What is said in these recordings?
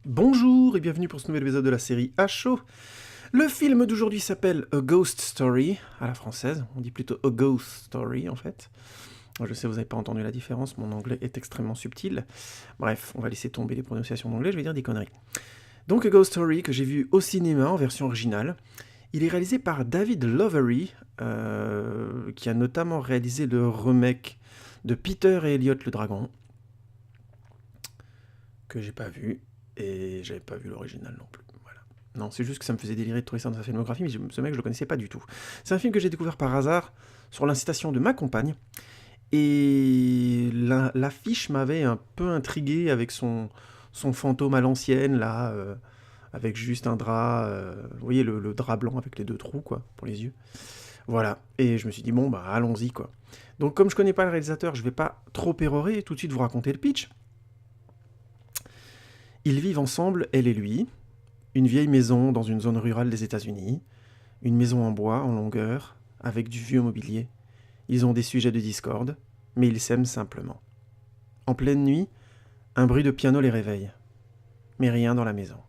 Bonjour et bienvenue pour ce nouvel épisode de la série à chaud. Le film d'aujourd'hui s'appelle A Ghost Story, à la française. On dit plutôt A Ghost Story en fait. Je sais, vous n'avez pas entendu la différence, mon anglais est extrêmement subtil. Bref, on va laisser tomber les prononciations d'anglais, je vais dire des conneries. Donc A Ghost Story, que j'ai vu au cinéma en version originale. Il est réalisé par David Lowery, qui a notamment réalisé le remake de Peter et Elliot le Dragon, que j'ai pas vu. Et j'avais pas vu l'original non plus. Voilà. Non, c'est juste que ça me faisait délirer de trouver ça dans sa filmographie, mais ce mec, je le connaissais pas du tout. C'est un film que j'ai découvert par hasard, sur l'incitation de ma compagne. Et l'affiche m'avait un peu intrigué avec son fantôme à l'ancienne, là, avec juste un drap. Vous voyez, le drap blanc avec les deux trous, quoi, pour les yeux. Voilà. Et je me suis dit, bon, bah, allons-y, quoi. Donc, comme je connais pas le réalisateur, je vais pas trop pérorer et tout de suite vous raconter le pitch. Ils vivent ensemble, elle et lui, une vieille maison dans une zone rurale des États-Unis, une maison en bois, en longueur, avec du vieux mobilier. Ils ont des sujets de discorde, mais ils s'aiment simplement. En pleine nuit, un bruit de piano les réveille, mais rien dans la maison.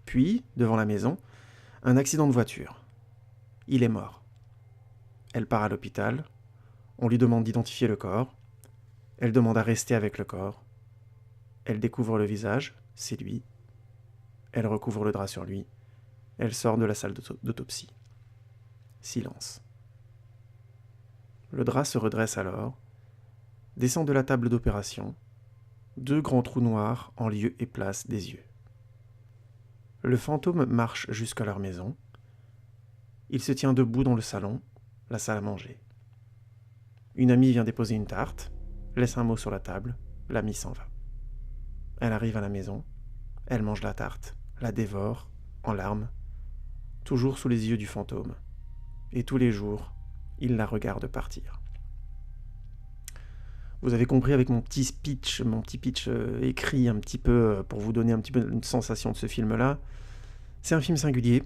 Puis, devant la maison, un accident de voiture. Il est mort. Elle part à l'hôpital, on lui demande d'identifier le corps, elle demande à rester avec le corps. Elle découvre le visage, c'est lui. Elle recouvre le drap sur lui. Elle sort de la salle d'autopsie. Silence. Le drap se redresse alors, descend de la table d'opération, deux grands trous noirs en lieu et place des yeux. Le fantôme marche jusqu'à leur maison. Il se tient debout dans le salon, la salle à manger. Une amie vient déposer une tarte, laisse un mot sur la table, l'amie s'en va. Elle arrive à la maison, elle mange la tarte, la dévore, en larmes, toujours sous les yeux du fantôme. Et tous les jours, il la regarde partir. Vous avez compris avec mon petit pitch écrit un petit peu pour vous donner un petit peu une sensation de ce film-là. C'est un film singulier,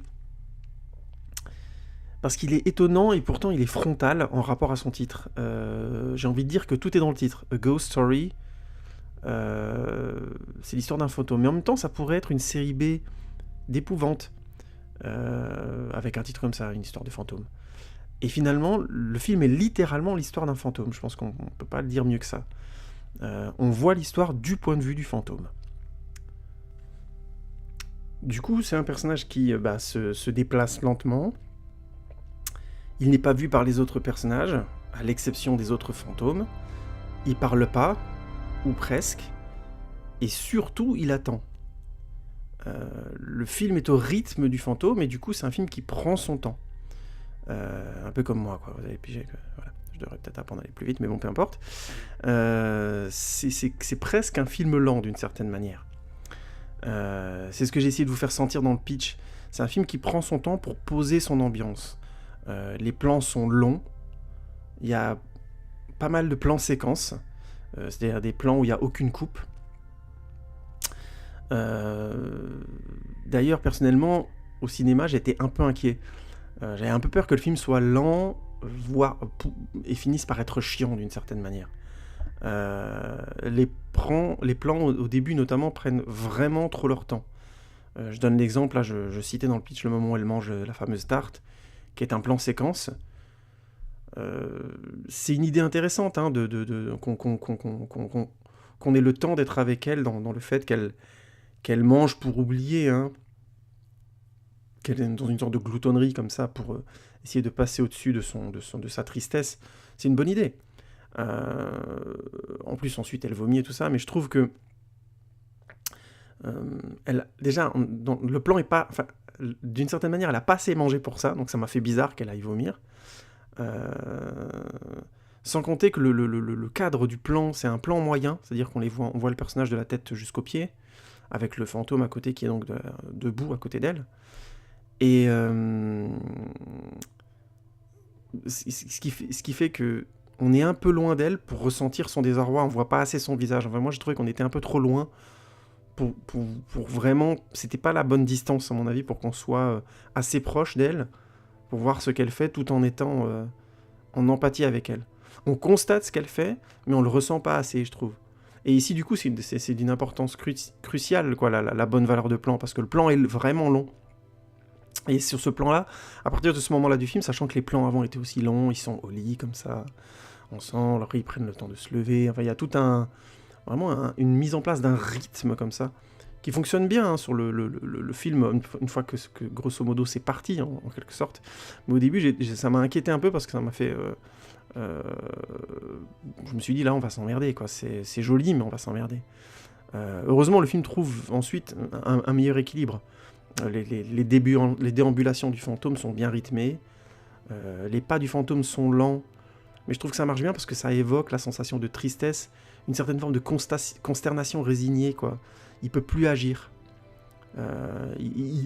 parce qu'il est étonnant et pourtant il est frontal en rapport à son titre. J'ai envie de dire que tout est dans le titre. A Ghost Story. C'est l'histoire d'un fantôme, mais en même temps ça pourrait être une série B d'épouvante avec un titre comme ça, une histoire de fantôme. Et finalement le film est littéralement l'histoire d'un fantôme. Je pense qu'on peut pas le dire mieux que ça. On voit l'histoire du point de vue du fantôme. Du coup c'est un personnage qui se déplace lentement. Il n'est pas vu par les autres personnages, à l'exception des autres fantômes. Il parle pas, ou presque, et surtout il attend. Le film est au rythme du fantôme, et du coup c'est un film qui prend son temps. Un peu comme moi, quoi. Vous avez pigé que voilà, je devrais peut-être apprendre à aller plus vite, mais bon, peu importe. C'est presque un film lent d'une certaine manière. C'est ce que j'ai essayé de vous faire sentir dans le pitch. C'est un film qui prend son temps pour poser son ambiance. Les plans sont longs, il y a pas mal de plans séquences, c'est-à-dire des plans où il n'y a aucune coupe. D'ailleurs, personnellement, au cinéma, j'étais un peu inquiet. J'avais un peu peur que le film soit lent, et finisse par être chiant d'une certaine manière. Les plans au début notamment prennent vraiment trop leur temps. Je donne l'exemple, là je citais dans le pitch le moment où elle mange la fameuse tarte, qui est un plan séquence. C'est une idée intéressante, hein, qu'on ait le temps d'être avec elle dans le fait qu'elle mange pour oublier, hein, qu'elle est dans une sorte de gloutonnerie comme ça pour essayer de passer au-dessus de sa tristesse. C'est une bonne idée. En plus, ensuite, elle vomit et tout ça, mais je trouve que déjà, le plan est pas... Enfin, d'une certaine manière, elle a pas assez mangé pour ça, donc ça m'a fait bizarre qu'elle aille vomir. Sans compter que le cadre du plan, c'est un plan moyen, c'est-à-dire on voit le personnage de la tête jusqu'aux pieds, avec le fantôme à côté qui est donc debout à côté d'elle. Et ce qui fait que on est un peu loin d'elle pour ressentir son désarroi, on voit pas assez son visage. Enfin, moi, j'ai trouvé qu'on était un peu trop loin pour vraiment... C'était pas la bonne distance, à mon avis, pour qu'on soit assez proche d'elle, pour voir ce qu'elle fait, tout en étant en empathie avec elle. On constate ce qu'elle fait, mais on le ressent pas assez, je trouve. Et ici, du coup, c'est d'une importance cruciale, quoi, la bonne valeur de plan, parce que le plan est vraiment long. Et sur ce plan-là, à partir de ce moment-là du film, sachant que les plans avant étaient aussi longs, ils sont au lit, comme ça, ensemble, après ils prennent le temps de se lever, enfin, il y a tout une mise en place d'un rythme comme ça, qui fonctionne bien hein, sur le film, une fois que grosso modo c'est parti, en quelque sorte. Mais au début, ça m'a inquiété un peu, parce que ça m'a fait... je me suis dit, là, on va s'emmerder, quoi. C'est joli, mais on va s'emmerder. Heureusement, le film trouve ensuite un meilleur équilibre. Les déambulations du fantôme sont bien rythmées. Les pas du fantôme sont lents. Mais je trouve que ça marche bien parce que ça évoque la sensation de tristesse, une certaine forme de consternation résignée, quoi. Il peut plus agir.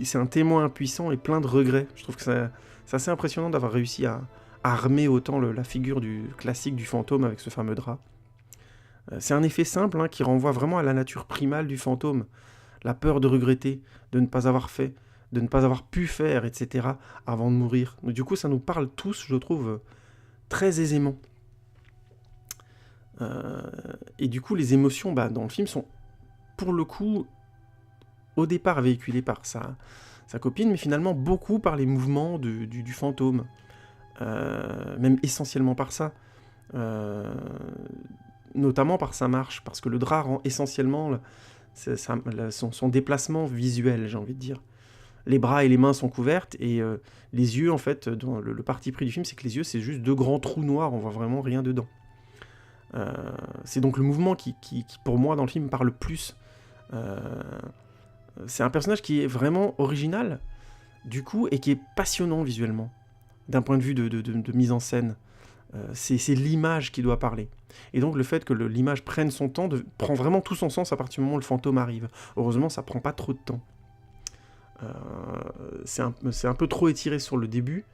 C'est un témoin impuissant et plein de regrets. Je trouve que c'est assez impressionnant d'avoir réussi à armer autant la figure classique du fantôme avec ce fameux drap. C'est un effet simple hein, qui renvoie vraiment à la nature primale du fantôme. La peur de regretter, de ne pas avoir fait, de ne pas avoir pu faire, etc. avant de mourir. Donc, du coup, ça nous parle tous, je trouve, très aisément. Et du coup, les émotions dans le film sont, pour le coup, au départ véhiculées par sa copine, mais finalement beaucoup par les mouvements du fantôme. Même essentiellement par ça. Notamment par sa marche, parce que le drap rend essentiellement son déplacement visuel, j'ai envie de dire. Les bras et les mains sont couvertes, et les yeux, en fait, dans le parti pris du film, c'est que les yeux, c'est juste deux grands trous noirs, on voit vraiment rien dedans. C'est donc le mouvement qui, pour moi, dans le film, parle plus. C'est un personnage qui est vraiment original, du coup, et qui est passionnant visuellement, d'un point de vue de mise en scène. C'est l'image qui doit parler. Et donc le fait que l'image prenne son temps prend vraiment tout son sens à partir du moment où le fantôme arrive. Heureusement, ça prend pas trop de temps. C'est un peu trop étiré sur le début,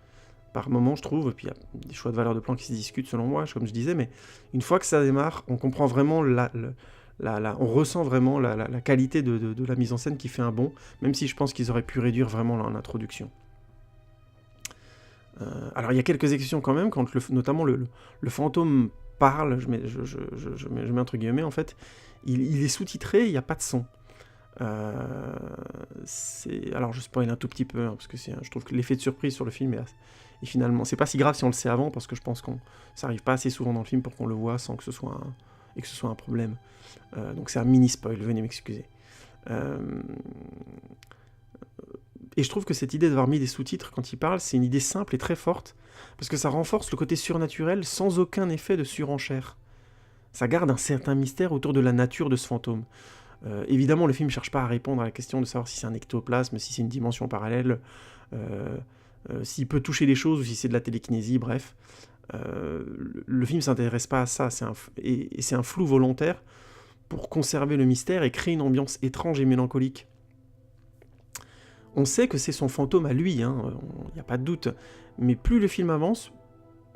par moment, je trouve, et puis il y a des choix de valeur de plan qui se discutent selon moi, comme je disais, mais une fois que ça démarre, on comprend vraiment on ressent vraiment la qualité de la mise en scène qui fait un bond, même si je pense qu'ils auraient pu réduire vraiment l'introduction. Alors il y a quelques exceptions quand même, quand notamment le fantôme parle, je mets entre guillemets, en fait, il est sous-titré, il n'y a pas de son. Alors je spoil un tout petit peu, hein, parce que je trouve que l'effet de surprise sur le film est finalement... C'est pas si grave si on le sait avant, parce que je pense que ça arrive pas assez souvent dans le film pour qu'on le voit sans que ce soit un problème. Donc c'est un mini-spoil, venez m'excuser. Et je trouve que cette idée d'avoir mis des sous-titres quand il parle, c'est une idée simple et très forte, parce que ça renforce le côté surnaturel sans aucun effet de surenchère. Ça garde un certain mystère autour de la nature de ce fantôme. Évidemment, le film ne cherche pas à répondre à la question de savoir si c'est un ectoplasme, si c'est une dimension parallèle, s'il peut toucher les choses ou si c'est de la télékinésie, bref. Le film ne s'intéresse pas à ça, c'est un flou volontaire pour conserver le mystère et créer une ambiance étrange et mélancolique. On sait que c'est son fantôme à lui, il n'y a pas de doute, mais plus le film avance,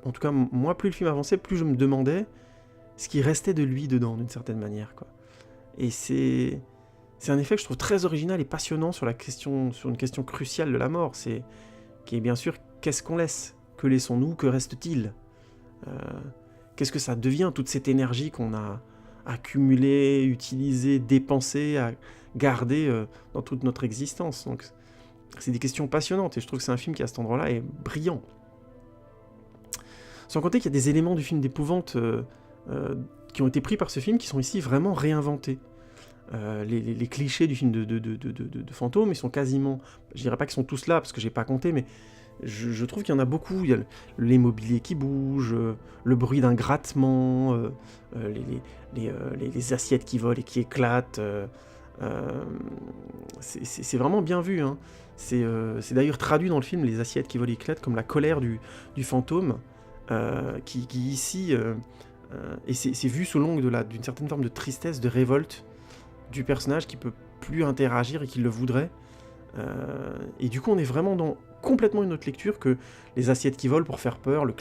en tout cas moi, plus le film avançait, plus je me demandais ce qui restait de lui dedans, d'une certaine manière, quoi. Et c'est un effet que je trouve très original et passionnant sur une question cruciale de la mort, qui est bien sûr, qu'est-ce qu'on laisse ? Que laissons-nous ? Que reste-t-il ? Qu'est-ce que ça devient, toute cette énergie qu'on a accumulée, utilisée, dépensée, à garder dans toute notre existence ? Donc, c'est des questions passionnantes, et je trouve que c'est un film qui, à cet endroit-là, est brillant. Sans compter qu'il y a des éléments du film d'épouvante qui ont été pris par ce film, qui sont ici vraiment réinventés. Les clichés du film de fantômes, ils sont quasiment... Je dirais pas qu'ils sont tous là, parce que j'ai pas compté, mais je trouve qu'il y en a beaucoup. Il y a les mobiliers qui bougent, le bruit d'un grattement, les assiettes qui volent et qui éclatent... c'est vraiment bien vu, hein. C'est d'ailleurs traduit dans le film, les assiettes qui volent et éclatent, comme la colère du fantôme, qui ici... et c'est vu sous l'angle d'une certaine forme de tristesse, de révolte du personnage qui peut plus interagir et qui le voudrait. Et du coup, on est vraiment dans complètement une autre lecture que les assiettes qui volent pour faire peur, le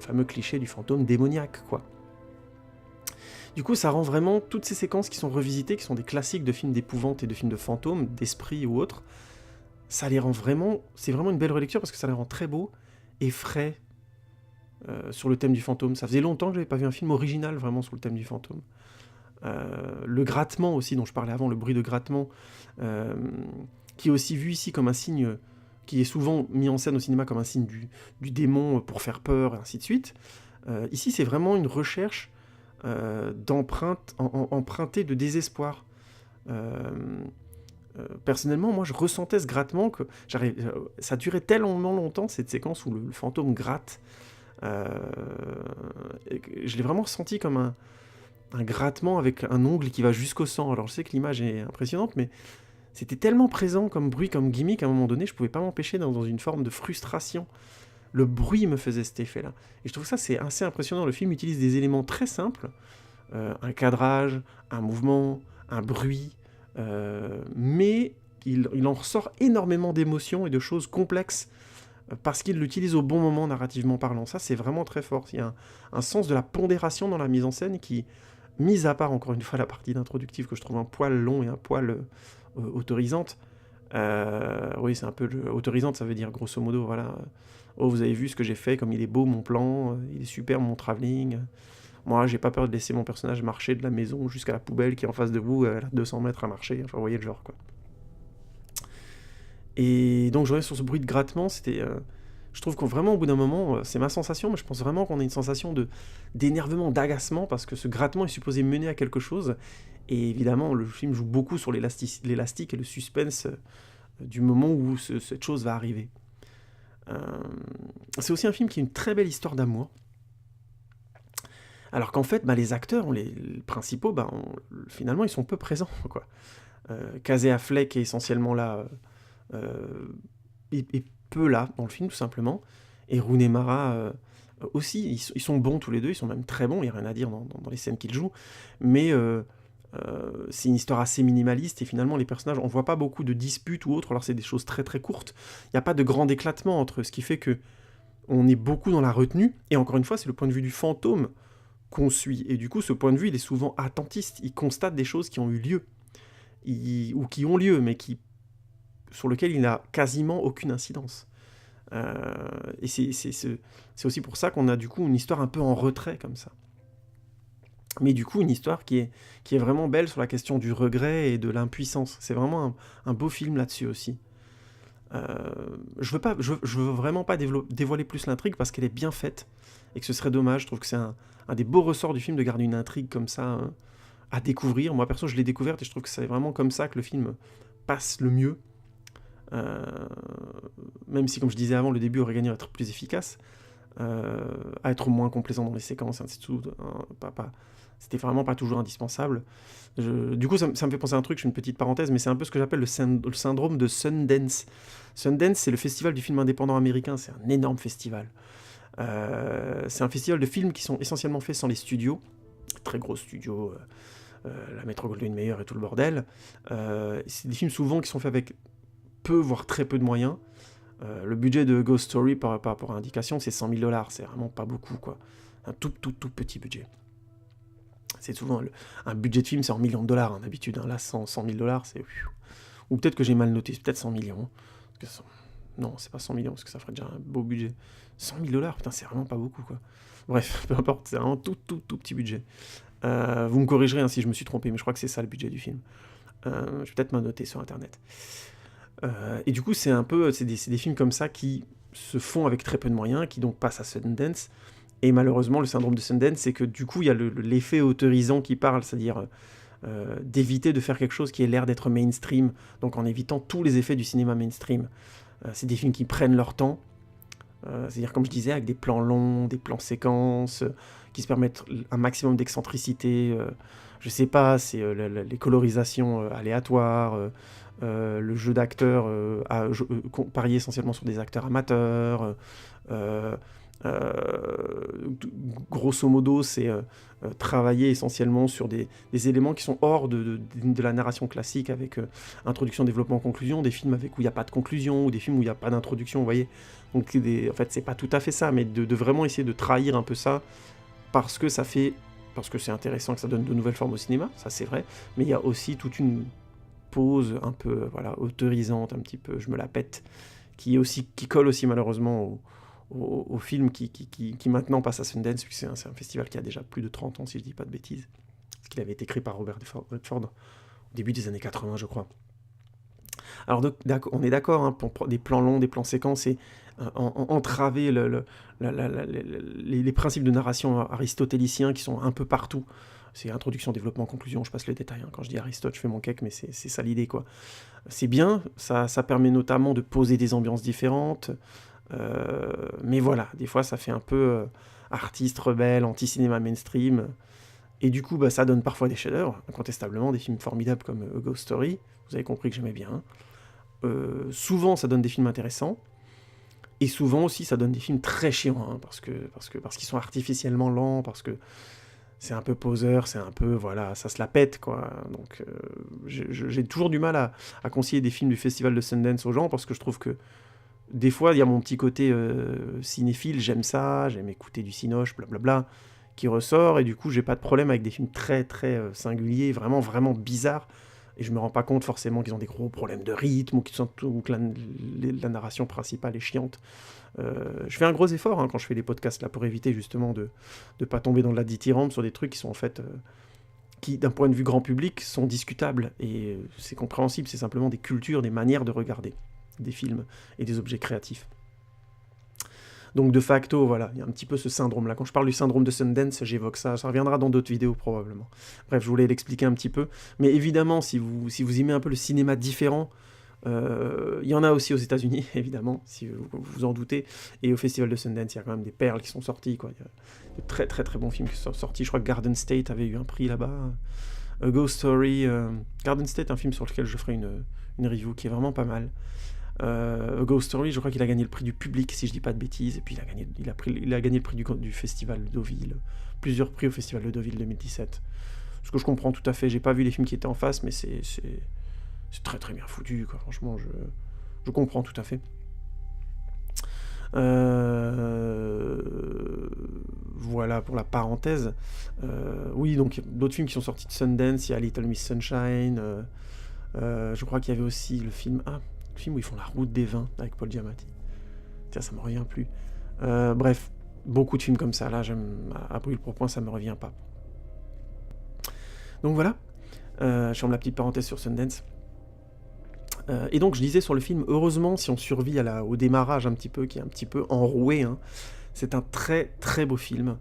fameux cliché du fantôme démoniaque, quoi. Du coup, ça rend vraiment toutes ces séquences qui sont revisitées, qui sont des classiques de films d'épouvante et de films de fantômes, d'esprit ou autres, ça les rend vraiment... C'est vraiment une belle relecture parce que ça les rend très beaux et frais sur le thème du fantôme. Ça faisait longtemps que j'avais pas vu un film original vraiment sur le thème du fantôme. Le grattement aussi, dont je parlais avant, le bruit de grattement, euh, qui est aussi vu ici comme un signe, qui est souvent mis en scène au cinéma comme un signe du démon pour faire peur, et ainsi de suite. Ici, c'est vraiment une recherche empruntée de désespoir. Euh, Personnellement, moi, je ressentais ce grattement que ça durait tellement longtemps, cette séquence où le fantôme gratte. Euh, je l'ai vraiment ressenti comme un grattement avec un ongle qui va jusqu'au sang. Alors, je sais que l'image est impressionnante, mais c'était tellement présent comme bruit, comme gimmick, à un moment donné, je pouvais pas m'empêcher dans une forme de frustration. Le bruit me faisait cet effet-là. Et je trouve ça, c'est assez impressionnant. Le film utilise des éléments très simples, un cadrage, un mouvement, un bruit, mais il en ressort énormément d'émotions et de choses complexes parce qu'il l'utilise au bon moment narrativement parlant. Ça, c'est vraiment très fort. Il y a un sens de la pondération dans la mise en scène qui, mis à part encore une fois la partie d'introductive que je trouve un poil long et un poil autorisante, oui, c'est un peu autorisante, ça veut dire grosso modo, voilà. Oh, vous avez vu ce que j'ai fait, comme il est beau mon plan, il est super mon travelling. Moi, j'ai pas peur de laisser mon personnage marcher de la maison jusqu'à la poubelle qui est en face de vous, à 200 mètres à marcher. Enfin, vous voyez le genre, quoi. Et donc, je reviens sur ce bruit de grattement, c'était... je trouve qu'au vraiment, au bout d'un moment, c'est ma sensation, mais je pense vraiment qu'on a une sensation d'énervement, d'agacement, parce que ce grattement est supposé mener à quelque chose. Et évidemment, le film joue beaucoup sur l'élastique et le suspense du moment où cette chose va arriver. Euh, c'est aussi un film qui a une très belle histoire d'amour. Alors qu'en fait, les acteurs, les principaux, finalement, ils sont peu présents, quoi. Casey Affleck est essentiellement là, est peu là dans le film, tout simplement. Et Rooney Mara aussi, ils sont bons tous les deux, ils sont même très bons, il n'y a rien à dire dans les scènes qu'ils jouent. Mais c'est une histoire assez minimaliste, et finalement, les personnages, on voit pas beaucoup de disputes ou autres, alors c'est des choses très très courtes. Il n'y a pas de grand éclatement entre, ce qui fait que on est beaucoup dans la retenue, et encore une fois, c'est le point de vue du fantôme qu'on suit. Et du coup, ce point de vue, il est souvent attentiste. Il constate des choses qui ont eu lieu, ou qui ont lieu, mais sur lesquelles il n'a quasiment aucune incidence. Et c'est aussi pour ça qu'on a du coup une histoire un peu en retrait, comme ça. Mais du coup, une histoire qui est vraiment belle sur la question du regret et de l'impuissance. C'est vraiment un beau film là-dessus aussi. Je veux vraiment pas dévoiler plus l'intrigue parce qu'elle est bien faite et que ce serait dommage. Je trouve que c'est un des beaux ressorts du film de garder une intrigue comme ça à découvrir. Moi perso, je l'ai découverte et je trouve que c'est vraiment comme ça que le film passe le mieux. Même si, comme je disais avant, le début aurait gagné à être plus efficace, à être moins complaisant dans les séquences, ainsi de suite. C'était vraiment pas toujours indispensable. Du coup, ça me fait penser à un truc, je fais une petite parenthèse, mais c'est un peu ce que j'appelle le syndrome de Sundance. Sundance, c'est le festival du film indépendant américain, c'est un énorme festival. C'est un festival de films qui sont essentiellement faits sans les studios, très gros studios, la Metro-Goldwyn-Mayer et tout le bordel. C'est des films souvent qui sont faits avec peu, voire très peu de moyens. Le budget de Ghost Story, par rapport à indication, c'est $100,000, c'est vraiment pas beaucoup, quoi. Un tout petit budget. C'est souvent un budget de film, c'est en millions de dollars, hein, d'habitude. Hein. Là, $100,000, c'est... Ou peut-être que j'ai mal noté, c'est peut-être 100 millions. Non, c'est pas 100 millions, parce que ça ferait déjà un beau budget. $100,000, putain, c'est vraiment pas beaucoup, quoi. Bref, peu importe, c'est vraiment tout petit budget. Vous me corrigerez hein, si je me suis trompé, mais je crois que c'est ça le budget du film. Je vais peut-être m'en noter sur Internet. Et du coup, c'est des films comme ça qui se font avec très peu de moyens, qui donc passent à Sundance. Et malheureusement, le syndrome de Sundance, c'est que du coup, il y a l'effet autorisant qui parle, c'est-à-dire d'éviter de faire quelque chose qui ait l'air d'être mainstream, donc en évitant tous les effets du cinéma mainstream. C'est des films qui prennent leur temps, c'est-à-dire, comme je disais, avec des plans longs, des plans séquences, qui se permettent un maximum d'excentricité. Je sais pas, c'est les colorisations aléatoires, le jeu d'acteurs parié essentiellement sur des acteurs amateurs. Grosso modo, c'est travailler essentiellement sur des éléments qui sont hors de la narration classique, avec introduction, développement, conclusion, des films où il n'y a pas de conclusion, ou des films où il n'y a pas d'introduction, vous voyez. Donc, en fait, c'est pas tout à fait ça, mais de vraiment essayer de trahir un peu ça, parce que c'est intéressant, que ça donne de nouvelles formes au cinéma, ça c'est vrai, mais il y a aussi toute une pause un peu autorisante, un petit peu, je me la pète, qui colle aussi malheureusement au film qui maintenant passe à Sundance, puisque c'est un festival qui a déjà plus de 30 ans, si je dis pas de bêtises. qu'il avait été écrit par Robert Redford au début des années 80, je crois. Alors, on est d'accord, hein, pour des plans longs, des plans séquences, et entraver les principes de narration aristotéliciens qui sont un peu partout. C'est introduction, développement, conclusion, je passe les détails. Hein. Quand je dis Aristote, je fais mon cake, mais c'est ça l'idée, quoi. C'est bien, ça permet notamment de poser des ambiances différentes, mais voilà, des fois ça fait un peu artiste, rebelle, anti-cinéma mainstream, et du coup ça donne parfois des chefs-d'œuvre, incontestablement, des films formidables comme A Ghost Story, vous avez compris que j'aimais bien. Souvent ça donne des films intéressants, et souvent aussi ça donne des films très chiants, hein, parce qu'ils sont artificiellement lents, parce que c'est un peu poseur, c'est un peu, voilà, ça se la pète, quoi. Donc j'ai toujours du mal à conseiller des films du Festival de Sundance aux gens, parce que je trouve que des fois, il y a mon petit côté cinéphile, j'aime ça, j'aime écouter du cinoche, blablabla, qui ressort, et du coup, j'ai pas de problème avec des films très, très singuliers, vraiment, vraiment bizarres, et je me rends pas compte forcément qu'ils ont des gros problèmes de rythme, ou que la narration principale est chiante. Je fais un gros effort, hein, quand je fais des podcasts, là, pour éviter justement de pas tomber dans la dithyrambe sur des trucs qui sont en fait... qui, d'un point de vue grand public, sont discutables, et c'est compréhensible, c'est simplement des cultures, des manières de regarder des films et des objets créatifs. Donc de facto, voilà, il y a un petit peu ce syndrome-là. Quand je parle du syndrome de Sundance, j'évoque ça. Ça reviendra dans d'autres vidéos probablement. Bref, je voulais l'expliquer un petit peu. Mais évidemment, si vous aimez un peu le cinéma différent, il y en a aussi aux États-Unis, évidemment, si vous vous en doutez. Et au Festival de Sundance, il y a quand même des perles qui sont sorties, quoi. Il y a de très très très bons films qui sont sortis. Je crois que Garden State avait eu un prix là-bas. A Ghost Story. Garden State, un film sur lequel je ferai une review qui est vraiment pas mal. A Ghost Story, je crois qu'il a gagné le prix du public, si je dis pas de bêtises, et puis il a gagné le prix du Festival de Deauville, plusieurs prix au Festival de Deauville 2017. Ce que je comprends tout à fait, j'ai pas vu les films qui étaient en face, mais c'est très très bien foutu, quoi. Franchement, je comprends tout à fait. Voilà pour la parenthèse. Oui, donc d'autres films qui sont sortis de Sundance, il y a Little Miss Sunshine, je crois qu'il y avait aussi le film où ils font la route des vins avec Paul Giamatti. Tiens, ça me revient plus. Bref, beaucoup de films comme ça. Là, à brûle pour point, ça me revient pas. Donc voilà, je ferme la petite parenthèse sur Sundance. Et donc, je disais sur le film, heureusement, si on survit au démarrage un petit peu, qui est un petit peu enroué, hein, c'est un très très beau film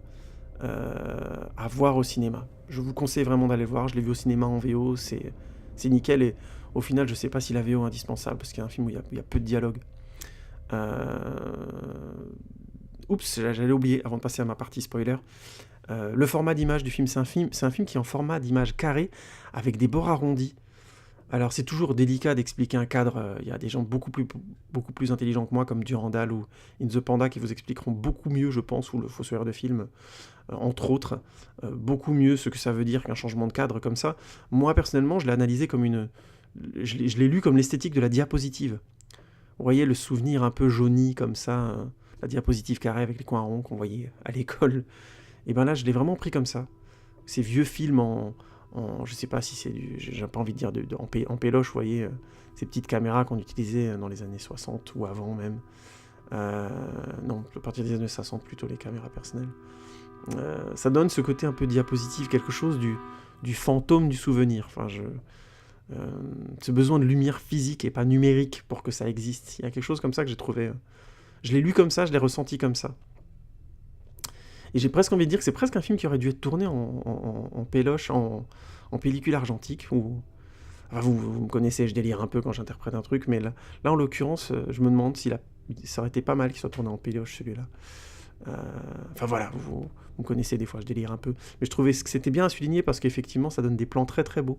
à voir au cinéma. Je vous conseille vraiment d'aller le voir. Je l'ai vu au cinéma en VO, c'est nickel, et au final, je sais pas si la VO est indispensable, parce qu'il y a un film où il y a peu de dialogue. Oups, j'allais oublier, avant de passer à ma partie spoiler. Le format d'image du film, c'est un film qui est en format d'image carré, avec des bords arrondis. Alors c'est toujours délicat d'expliquer un cadre, il y a des gens beaucoup plus intelligents que moi, comme Durandal ou In the Panda, qui vous expliqueront beaucoup mieux, je pense, ou le Fossoyeur de film, entre autres, beaucoup mieux ce que ça veut dire qu'un changement de cadre comme ça. Moi, personnellement, je l'ai analysé comme je l'ai lu comme l'esthétique de la diapositive. Vous voyez le souvenir un peu jauni comme ça, la diapositive carrée avec les coins ronds qu'on voyait à l'école. Et ben là, je l'ai vraiment pris comme ça. Ces vieux films je sais pas si c'est j'ai pas envie de dire en péloche, vous voyez, ces petites caméras qu'on utilisait dans les années 60 ou avant même. Non, à partir des années 60 plutôt, les caméras personnelles. Ça donne ce côté un peu diapositive, quelque chose du fantôme du souvenir. Enfin, ce besoin de lumière physique et pas numérique pour que ça existe. Il y a quelque chose comme ça que j'ai trouvé. Je l'ai lu comme ça, je l'ai ressenti comme ça. Et j'ai presque envie de dire que c'est presque un film qui aurait dû être tourné en péloche, en pellicule argentique. Enfin, vous me connaissez, je délire un peu quand j'interprète un truc, mais là en l'occurrence, je me demande ça aurait été pas mal qu'il soit tourné en péloche, celui-là. Enfin voilà, vous me connaissez, des fois je délire un peu. Mais je trouvais que c'était bien à souligner parce qu'effectivement, ça donne des plans très très beaux.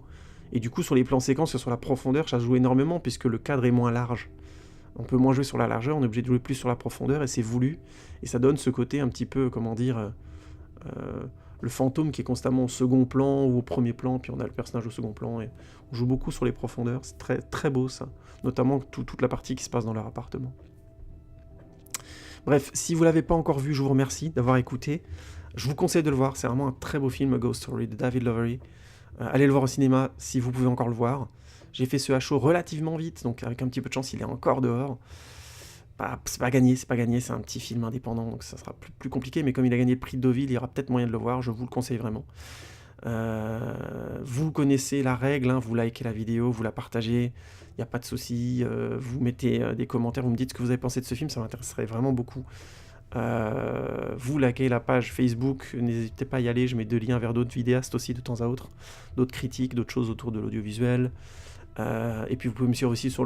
Et du coup, sur les plans séquences, sur la profondeur, ça joue énormément puisque le cadre est moins large. On peut moins jouer sur la largeur, on est obligé de jouer plus sur la profondeur, et c'est voulu. Et ça donne ce côté un petit peu, comment dire, le fantôme qui est constamment au second plan ou au premier plan, puis on a le personnage au second plan, et on joue beaucoup sur les profondeurs. C'est très, très beau ça, notamment toute la partie qui se passe dans leur appartement. Bref, si vous l'avez pas encore vu, je vous remercie d'avoir écouté. Je vous conseille de le voir, c'est vraiment un très beau film, A Ghost Story de David Lowery. Allez le voir au cinéma si vous pouvez encore le voir. J'ai fait ce HO relativement vite, donc avec un petit peu de chance, il est encore dehors. C'est pas gagné, c'est un petit film indépendant, donc ça sera plus compliqué, mais comme il a gagné le prix de Deauville, il y aura peut-être moyen de le voir, je vous le conseille vraiment. Vous connaissez la règle, hein, vous likez la vidéo, vous la partagez, il n'y a pas de souci, vous mettez des commentaires, vous me dites ce que vous avez pensé de ce film, ça m'intéresserait vraiment beaucoup. Vous likez la page Facebook, n'hésitez pas à y aller, je mets 2 liens vers d'autres vidéastes aussi de temps à autre, d'autres critiques, d'autres choses autour de l'audiovisuel. Et puis vous pouvez me suivre aussi sur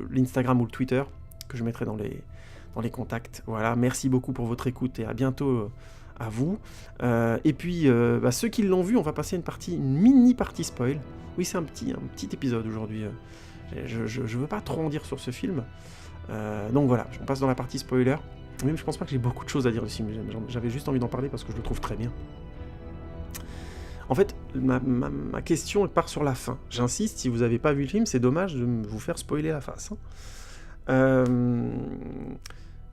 l'Instagram ou le Twitter, que je mettrai dans les contacts. Voilà, merci beaucoup pour votre écoute et à bientôt à vous. Et puis, ceux qui l'ont vu, on va passer une mini partie spoil. Oui, c'est un petit épisode aujourd'hui. Je veux pas trop en dire sur ce film. Donc voilà, on passe dans la partie spoiler. Même je pense pas que j'ai beaucoup de choses à dire dessus, mais j'avais juste envie d'en parler parce que je le trouve très bien. En fait, ma question part sur la fin. J'insiste, si vous n'avez pas vu le film, c'est dommage de vous faire spoiler la face.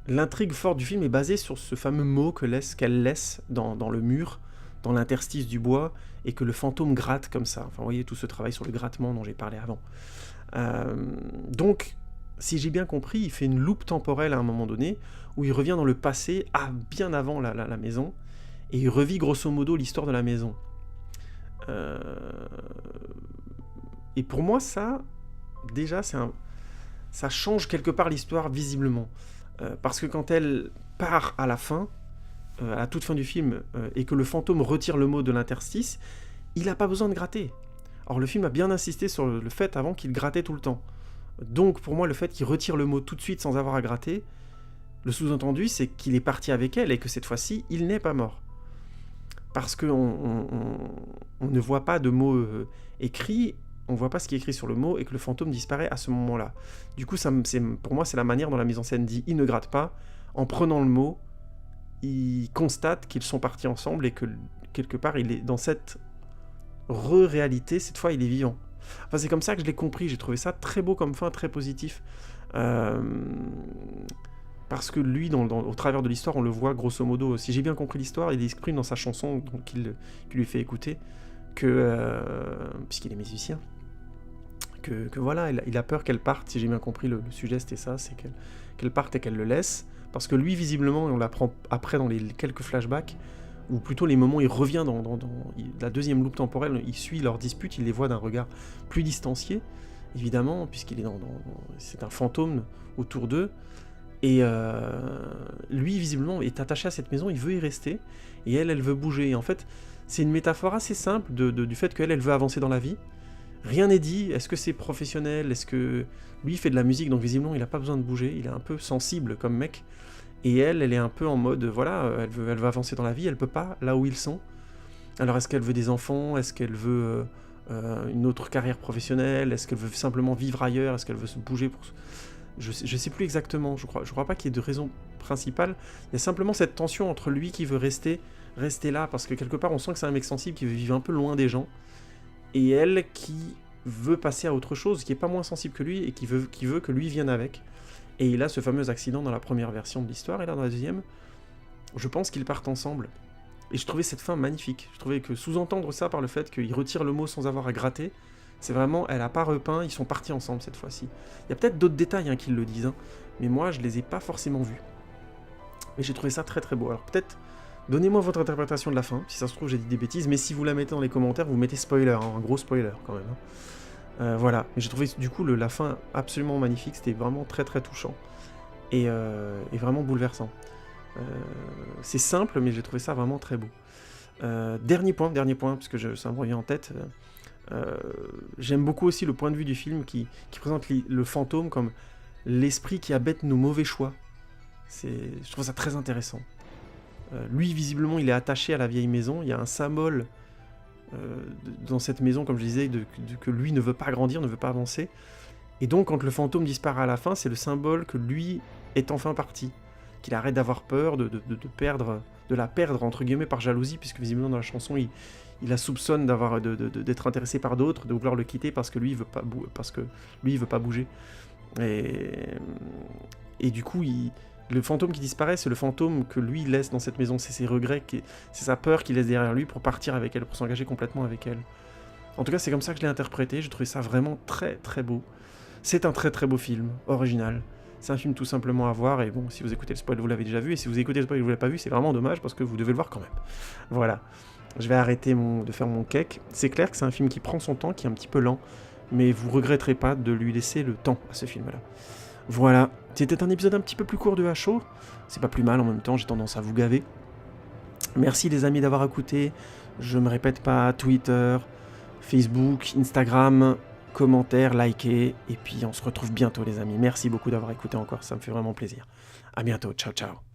L'intrigue forte du film est basée sur ce fameux mot qu'elle laisse dans le mur, dans l'interstice du bois, et que le fantôme gratte comme ça. Enfin, vous voyez tout ce travail sur le grattement dont j'ai parlé avant. Donc, si j'ai bien compris, il fait une loupe temporelle à un moment donné, où il revient dans le passé, bien avant la maison, et il revit grosso modo l'histoire de la maison. Et pour moi, ça, déjà, ça change quelque part l'histoire visiblement. Parce que quand elle part à la fin, à la toute fin du film, et que le fantôme retire le mot de l'interstice, il n'a pas besoin de gratter. Or, le film a bien insisté sur le fait avant qu'il grattait tout le temps. Donc, pour moi, le fait qu'il retire le mot tout de suite sans avoir à gratter, le sous-entendu, c'est qu'il est parti avec elle et que cette fois-ci, il n'est pas mort. Parce qu'on ne voit pas de mots écrits, on ne voit pas ce qui est écrit sur le mot et que le fantôme disparaît à ce moment-là. Du coup, pour moi, c'est la manière dont la mise en scène dit « il ne gratte pas ». En prenant le mot, il constate qu'ils sont partis ensemble et que, quelque part, il est dans cette réalité, cette fois, il est vivant. Enfin, c'est comme ça que je l'ai compris, j'ai trouvé ça très beau comme fin, très positif. Parce que lui, au travers de l'histoire, on le voit grosso modo, si j'ai bien compris l'histoire, il exprime dans sa chanson qu'il lui fait écouter, puisqu'il est musicien, que voilà, il a peur qu'elle parte, si j'ai bien compris, le sujet c'était ça, c'est qu'elle parte et qu'elle le laisse, parce que lui, visiblement, et on l'apprend après dans les quelques flashbacks, ou plutôt les moments où il revient dans la deuxième loupe temporelle, il suit leur dispute, il les voit d'un regard plus distancié, évidemment, puisqu'il est c'est un fantôme autour d'eux, et lui, visiblement, est attaché à cette maison, il veut y rester, et elle veut bouger. Et en fait, c'est une métaphore assez simple du fait qu'elle veut avancer dans la vie. Rien n'est dit, est-ce que c'est professionnel, est-ce que... Lui, il fait de la musique, donc visiblement, il n'a pas besoin de bouger, il est un peu sensible comme mec, et elle est un peu en mode, voilà, elle veut avancer dans la vie, elle peut pas, là où ils sont. Alors, est-ce qu'elle veut des enfants, est-ce qu'elle veut une autre carrière professionnelle, est-ce qu'elle veut simplement vivre ailleurs, est-ce qu'elle veut se bouger pour... Je sais plus exactement, je crois pas qu'il y ait de raison principale, il y a simplement cette tension entre lui qui veut rester là, parce que quelque part on sent que c'est un mec sensible qui veut vivre un peu loin des gens, et elle qui veut passer à autre chose, qui est pas moins sensible que lui, et qui veut que lui vienne avec. Et il a ce fameux accident dans la première version de l'histoire, et là dans la deuxième, je pense qu'ils partent ensemble. Et je trouvais cette fin magnifique, je trouvais que sous-entendre ça par le fait qu'il retire le mot sans avoir à gratter, c'est vraiment, elle a pas repeint, ils sont partis ensemble cette fois-ci. Il y a peut-être d'autres détails qui le disent, mais moi je les ai pas forcément vus. Mais j'ai trouvé ça très très beau. Alors peut-être, donnez-moi votre interprétation de la fin, si ça se trouve j'ai dit des bêtises, mais si vous la mettez dans les commentaires, vous mettez spoiler, un gros spoiler quand même. Voilà, mais j'ai trouvé du coup la fin absolument magnifique, c'était vraiment très très touchant, et vraiment bouleversant. C'est simple, mais j'ai trouvé ça vraiment très beau. Dernier point, parce que ça me revient en tête... j'aime beaucoup aussi le point de vue du film qui présente le fantôme comme l'esprit qui abête nos mauvais choix. Je trouve ça très intéressant. Lui, visiblement, il est attaché à la vieille maison. Il y a un symbole dans cette maison, comme je disais, que lui ne veut pas grandir, ne veut pas avancer. Et donc, quand le fantôme disparaît à la fin, c'est le symbole que lui est enfin parti. Qu'il arrête d'avoir peur, de la perdre, entre guillemets, par jalousie, puisque visiblement, dans la chanson, il la soupçonne d'être intéressé par d'autres, de vouloir le quitter parce que lui, il veut pas bouger. Et du coup, le fantôme qui disparaît, c'est le fantôme que lui laisse dans cette maison. C'est ses regrets, c'est sa peur qu'il laisse derrière lui pour partir avec elle, pour s'engager complètement avec elle. En tout cas, c'est comme ça que je l'ai interprété. J'ai trouvé ça vraiment très très beau. C'est un très très beau film, original. C'est un film tout simplement à voir, et bon, si vous écoutez le spoil, vous l'avez déjà vu, et si vous écoutez le spoil et vous l'avez pas vu, c'est vraiment dommage, parce que vous devez le voir quand même. Voilà. Je vais arrêter de faire mon cake. C'est clair que c'est un film qui prend son temps, qui est un petit peu lent, mais vous regretterez pas de lui laisser le temps à ce film-là. Voilà, c'était un épisode un petit peu plus court de HO. C'est pas plus mal en même temps, j'ai tendance à vous gaver. Merci les amis d'avoir écouté. Je me répète pas, Twitter, Facebook, Instagram, commentaires, likez, et puis on se retrouve bientôt les amis. Merci beaucoup d'avoir écouté encore, ça me fait vraiment plaisir. À bientôt, ciao ciao.